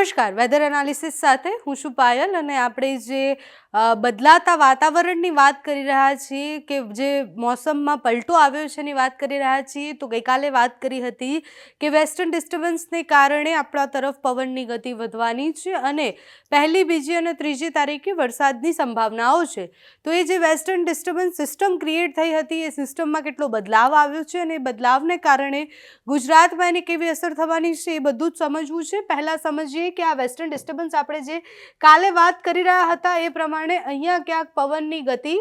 નમસ્કાર, weather analysis સાથે હું છું પાયલ અને આપણે જે બદલાતા વાતાવરણની વાત કરી રહ્યા છીએ કે જે મોસમમાં પલટો આવ્યો છે એની વાત કરી રહ્યા છીએ તો ગઈકાલે વાત કરી હતી કે વેસ્ટર્ન ડિસ્ટર્બન્સને કારણે આપણા તરફ પવનની ગતિ વધવાની છે અને પહેલી, બીજી અને ત્રીજી તારીખે વરસાદની સંભાવનાઓ છે. તો એ જે વેસ્ટર્ન ડિસ્ટર્બન્સ સિસ્ટમ ક્રિએટ થઈ હતી એ સિસ્ટમમાં કેટલો બદલાવ આવ્યો છે અને એ બદલાવને કારણે ગુજરાતમાં એની કેવી અસર થવાની છે એ બધું જ સમજવું છે. પહેલાં સમજીએ કે આ વેસ્ટર્ન ડિસ્ટર્બન્સ આપણે જે કાલે વાત કરી રહ્યા હતા એ પ્રમાણે અહીંયા ક્યાંક પવનની ગતિ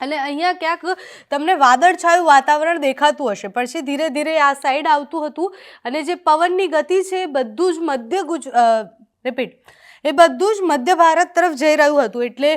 અને અહીંયા ક્યાંક તમને વાદળછાયું વાતાવરણ દેખાતું હશે, પછી ધીરે ધીરે આ સાઈડ આવતું હતું અને જે પવનની ગતિ છે એ બધું જ મધ્ય ભારત તરફ જઈ રહ્યું હતું. એટલે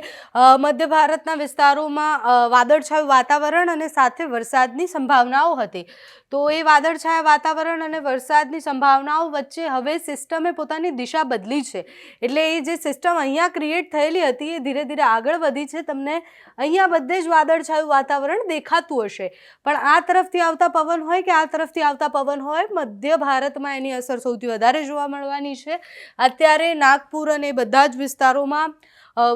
મધ્ય ભારતના વિસ્તારોમાં વાદળછાયું વાતાવરણ અને સાથે વરસાદની સંભાવનાઓ હતી. તો એ વાદળછાયા વાતાવરણ અને વરસાદની સંભાવનાઓ વચ્ચે હવે સિસ્ટમે પોતાની દિશા બદલી છે. એટલે એ જે સિસ્ટમ અહીંયા ક્રિએટ થયેલી હતી એ ધીરે ધીરે આગળ વધી છે. તમને અહીંયા બધે જ વાદળછાયું વાતાવરણ દેખાતું હશે, પણ આ તરફથી આવતા પવન હોય કે આ તરફથી આવતા પવન હોય, મધ્ય ભારતમાં એની અસર સૌથી વધારે જોવા મળવાની છે. અત્યારે નાગપુર અને બધા જ વિસ્તારોમાં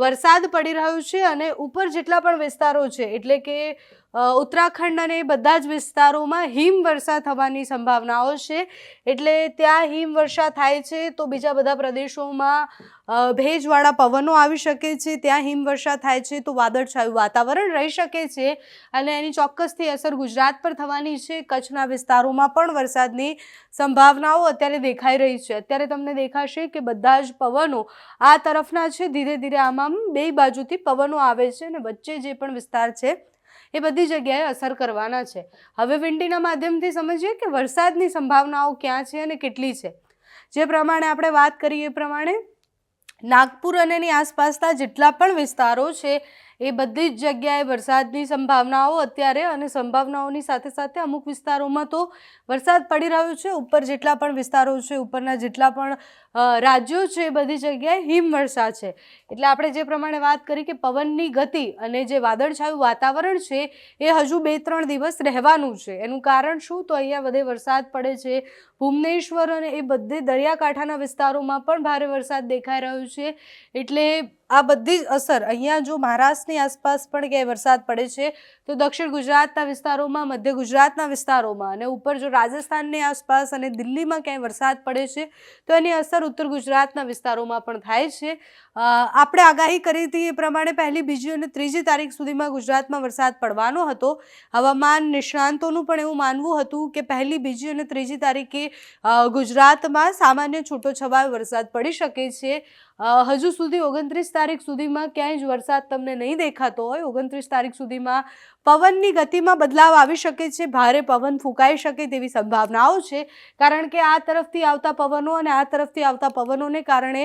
વરસાદ પડી રહ્યો છે અને ઉપર જેટલા પણ વિસ્તારો છે એટલે કે ઉત્તરાખંડ અને બધા જ વિસ્તારોમાં હિમવર્ષા થવાની સંભાવનાઓ છે. એટલે ત્યાં હિમવર્ષા થાય છે તો બીજા બધા પ્રદેશોમાં ભેજવાળા પવનો આવી શકે છે. ત્યાં હિમવર્ષા થાય છે તો વાદળછાયું વાતાવરણ રહી શકે છે અને એની ચોક્કસથી અસર ગુજરાત પર થવાની છે. કચ્છના વિસ્તારોમાં પણ વરસાદની સંભાવનાઓ અત્યારે દેખાઈ રહી છે. અત્યારે તમને દેખાશે કે બધા જ પવનો આ તરફના છે. ધીરે ધીરે આમાં બે બાજુથી પવનો આવે છે અને વચ્ચે જે પણ વિસ્તાર છે એ બધી જગ્યાએ અસર કરવાના છે. હવે વિંડીના માધ્યમથી સમજીએ કે વરસાદની સંભાવનાઓ ક્યાં છે અને કેટલી છે. જે પ્રમાણે આપણે વાત કરીએ એ પ્રમાણે નાગપુર અને એની આસપાસના જેટલા પણ વિસ્તારો છે એ બધી જ જગ્યાએ વરસાદની સંભાવનાઓ અત્યારે અને સંભાવનાઓની સાથે સાથે અમુક વિસ્તારોમાં તો વરસાદ પડી રહ્યો છે. ઉપર જેટલા પણ વિસ્તારો છે, ઉપરના જેટલા પણ રાજ્યો છે એ બધી જગ્યાએ હિમવર્ષા છે. એટલે આપણે જે પ્રમાણે વાત કરી કે પવનની ગતિ અને જે વાદળછાયું વાતાવરણ છે એ હજુ 2-3 દિવસ રહેવાનું છે. એનું કારણ શું? તો અહીંયા બધે વરસાદ પડે છે. ભુવનેશ્વર અને એ બધે દરિયાકાંઠાના વિસ્તારોમાં પણ ભારે વરસાદ દેખાઈ રહ્યો છે. એટલે આ બધી જ અસર અહીંયા જો મહારાષ્ટ્રની આસપાસ પણ ક્યાંય વરસાદ પડે છે તો દક્ષિણ ગુજરાતના વિસ્તારોમાં, મધ્ય ગુજરાતના વિસ્તારોમાં અને ઉપર જો રાજસ્થાનની આસપાસ અને દિલ્હીમાં ક્યાંય વરસાદ પડે છે તો એની અસર ઉત્તર ગુજરાતના વિસ્તારોમાં પણ થાય છે. આપણે આગાહી કરી હતી એ પ્રમાણે પહેલી, બીજી અને ત્રીજી તારીખ સુધીમાં ગુજરાતમાં વરસાદ પડવાનો હતો. હવામાન નિષ્ણાંતોનું પણ એવું માનવું હતું કે પહેલી, બીજી અને ત્રીજી તારીખે ગુજરાતમાં સામાન્ય છૂટોછવાયો વરસાદ પડી શકે છે. હજુ સુધી 29 તારીખ સુધીમાં ક્યાંય જ વરસાદ તમને નહીં દેખાતો હોય. 29 તારીખ સુધીમાં પવનની ગતિમાં બદલાવ આવી શકે છે. ભારે પવન ફૂંકાઈ શકે તેવી સંભાવનાઓ છે, કારણ કે આ તરફથી આવતા પવનો અને આ તરફથી આવતા પવનોને કારણે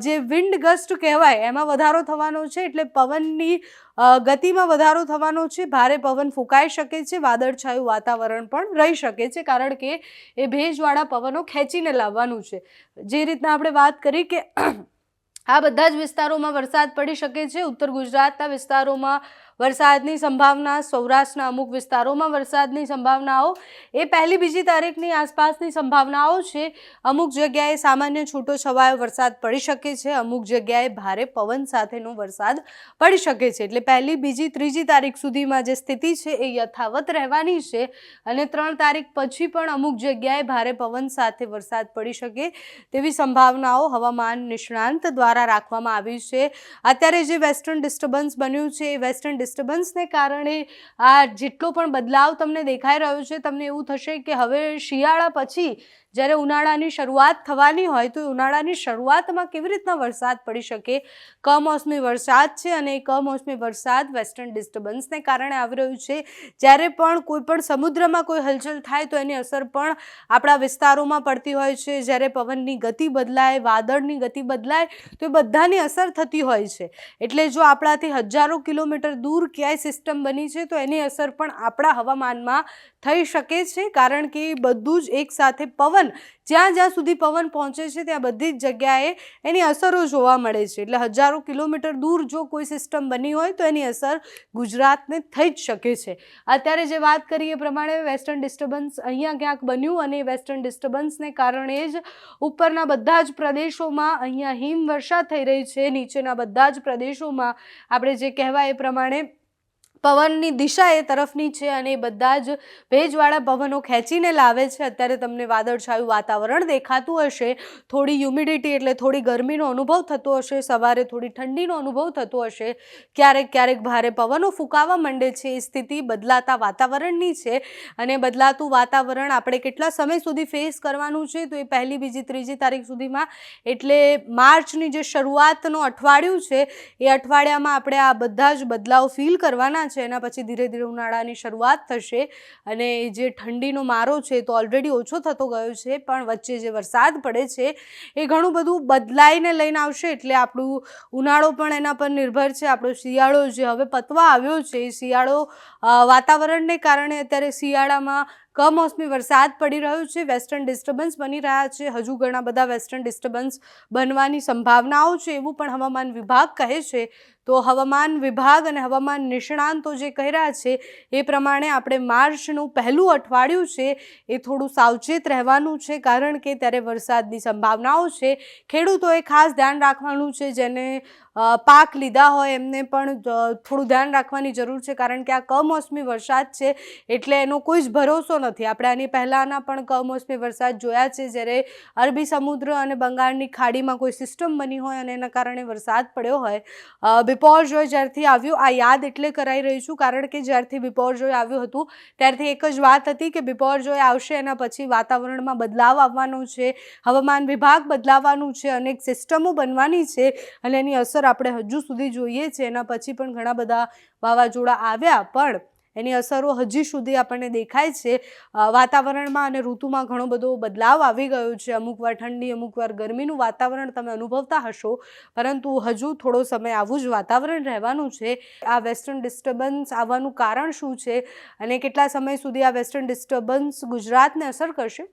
જે વિન્ડ ગસ્ટ કહેવાય એમાં વધારો થવાનો છે. એટલે પવનની ગતિમાં વધારો થવાનો છે. ભારે પવન ફૂંકાઈ શકે છે. વાદળછાયું વાતાવરણ પણ રહી શકે છે, કારણ કે એ ભેજવાળા પવનો ખેંચીને લાવવાનું છે. જે રીતના આપણે વાત કરી કે આ બધા જ વિસ્તારોમાં વરસાદ પડી શકે છે. ઉત્તર ગુજરાતના વિસ્તારોમાં વરસાદની સંભાવના, સૌરાષ્ટ્રના અમુક વિસ્તારોમાં વરસાદની સંભાવનાઓ એ પહેલી, બીજી તારીખની આસપાસની સંભાવનાઓ છે. અમુક જગ્યાએ સામાન્ય છૂટો છવાયો વરસાદ પડી શકે છે. અમુક જગ્યાએ ભારે પવન સાથેનો વરસાદ પડી શકે છે. એટલે પહેલી, બીજી, ત્રીજી તારીખ સુધીમાં જે સ્થિતિ છે એ યથાવત રહેવાની છે અને 3 તારીખ પછી પણ અમુક જગ્યાએ ભારે પવન સાથે વરસાદ પડી શકે તેવી સંભાવનાઓ હવામાન નિષ્ણાંત દ્વારા રાખવામાં આવી છે. અત્યારે જે વેસ્ટર્ન ડિસ્ટર્બન્સ બન્યું છે એ વેસ્ટર્ન ડિસ્ટર્બન્સને કારણે આ જેટલો પણ બદલાવ તમને દેખાઈ રહ્યો છે, તમને એવું થશે કે હવે શિયાળા પછી જ્યારે ઉનાળાની શરૂઆત થવાની હોય તો ઉનાળાની શરૂઆતમાં કેવી રીતના વરસાદ પડી શકે. કમોસમી વરસાદ છે અને એ કમોસમી વરસાદ વેસ્ટર્ન ડિસ્ટર્બન્સને કારણે આવી રહ્યું છે. જ્યારે પણ કોઈ પણ સમુદ્રમાં કોઈ હલચલ થાય તો એની અસર પણ આપણા વિસ્તારોમાં પડતી હોય છે. જ્યારે પવનની ગતિ બદલાય, વાદળની ગતિ બદલાય તો એ બધાની અસર થતી હોય છે. એટલે જો આપણાથી હજારો કિલોમીટર દૂર ક્યાંય સિસ્ટમ બની છે તો એની અસર પણ આપણા હવામાનમાં થઈ શકે છે, કારણ કે બધું જ એકસાથે પવન પવન જ્યાં જ્યાં સુધી પવન પહોંચે છે ત્યાં બધી જ જગ્યાએ એની અસરો જોવા મળે છે. એટલે હજારો કિલોમીટર દૂર જો કોઈ સિસ્ટમ બની હોય તો એની અસર ગુજરાતને થઈ જ શકે છે. અત્યારે જે વાત કરીએ એ પ્રમાણે વેસ્ટર્ન ડિસ્ટર્બન્સ અહીંયા ક્યાંક બન્યું અને વેસ્ટર્ન ડિસ્ટર્બન્સને કારણે જ ઉપરના બધા જ પ્રદેશોમાં અહીંયા હિમવર્ષા થઈ રહી છે. નીચેના બધા જ પ્રદેશોમાં આપણે જે કહેવાય એ પ્રમાણે પવનની દિશા એ તરફની છે અને એ બધા જ ભેજવાળા પવનો ખેંચીને લાવે છે. અત્યારે તમને વાદળછાયું વાતાવરણ દેખાતું હશે, થોડી હ્યુમિડિટી એટલે થોડી ગરમીનો અનુભવ થતો હશે, સવારે થોડી ઠંડીનો અનુભવ થતો હશે, ક્યારેક ક્યારેક ભારે પવનો ફૂંકાવા માંડે છે. એ સ્થિતિ બદલાતા વાતાવરણની છે અને બદલાતું વાતાવરણ આપણે કેટલા સમય સુધી ફેસ કરવાનું છે તો એ 1લી, 2જી, 3જી તારીખ સુધીમાં, એટલે માર્ચની જે શરૂઆતનું અઠવાડિયું છે એ અઠવાડિયામાં આપણે આ બધા જ બદલાવ ફીલ કરવાના છે. એના પછી ધીરે ધીરે ઉનાળાની શરૂઆત થશે અને જે ઠંડીનો મારો છે તો ઓલરેડી ઓછો થતો ગયો છે, પણ વચ્ચે જે વરસાદ પડે છે એ ઘણું બધું બદલાઈને લઈને આવશે. એટલે આપણું ઉનાળો પણ એના પર નિર્ભર છે. આપણો શિયાળો જે હવે પતવા આવ્યો છે એ શિયાળો વાતાવરણને કારણે અત્યારે શિયાળામાં કમોસમી વરસાદ પડી રહ્યો છે, વેસ્ટર્ન ડિસ્ટર્બન્સ બની રહ્યા છે. હજુ ઘણા બધા વેસ્ટર્ન ડિસ્ટર્બન્સ બનવાની સંભાવનાઓ છે એવું પણ હવામાન વિભાગ કહે છે. તો હવામાન વિભાગ અને હવામાન નિષ્ણાંતો જે કહી રહ્યા છે એ પ્રમાણે આપણે માર્ચનું 1લું અઠવાડિયું છે એ થોડું સાવચેત રહેવાનું છે, કારણ કે ત્યારે વરસાદની સંભાવનાઓ છે. ખેડૂતોએ ખાસ ધ્યાન રાખવાનું છે. જેને પાક લીધા હોય એમને પણ થોડું ધ્યાન રાખવાની જરૂર છે, કારણ કે આ કમોસમી વરસાદ છે એટલે એનો કોઈ જ ભરોસો નથી. આપણે આની પહેલાંના પણ કમોસમી વરસાદ જોયા છે, જ્યારે અરબી સમુદ્ર અને બંગાળની ખાડીમાં કોઈ સિસ્ટમ બની હોય અને એના કારણે વરસાદ પડ્યો હોય. બિપોરજોય જ્યારથી આવ્યું, આ યાદ એટલે કરાઈ રહી છું કારણ કે જ્યારથી બિપોરજોય આવ્યું હતું ત્યારથી એક જ વાત હતી કે બિપોરજોય આવશે એના પછી વાતાવરણમાં બદલાવ આવવાનો છે, હવામાન વિભાગ બદલાવાનું છે, અનેક સિસ્ટમો બનવાની છે અને એની અસર આપણે હજુ સુધી જોઈએ છે. એના પછી પણ ઘણા બધા વાવાઝોડા આવ્યા, પણ એની અસરો હજી સુધી આપણને દેખાય છે. વાતાવરણમાં અને ઋતુમાં ઘણો બધો બદલાવ આવી ગયો છે. અમુકવાર ઠંડી, અમુકવાર ગરમીનું વાતાવરણ તમે અનુભવતા હશો, પરંતુ હજુ થોડો સમય આવું જ વાતાવરણ રહેવાનું છે. આ વેસ્ટર્ન ડિસ્ટર્બન્સ આવવાનું કારણ શું છે અને કેટલા સમય સુધી આ વેસ્ટર્ન ડિસ્ટર્બન્સ ગુજરાતને અસર કરશે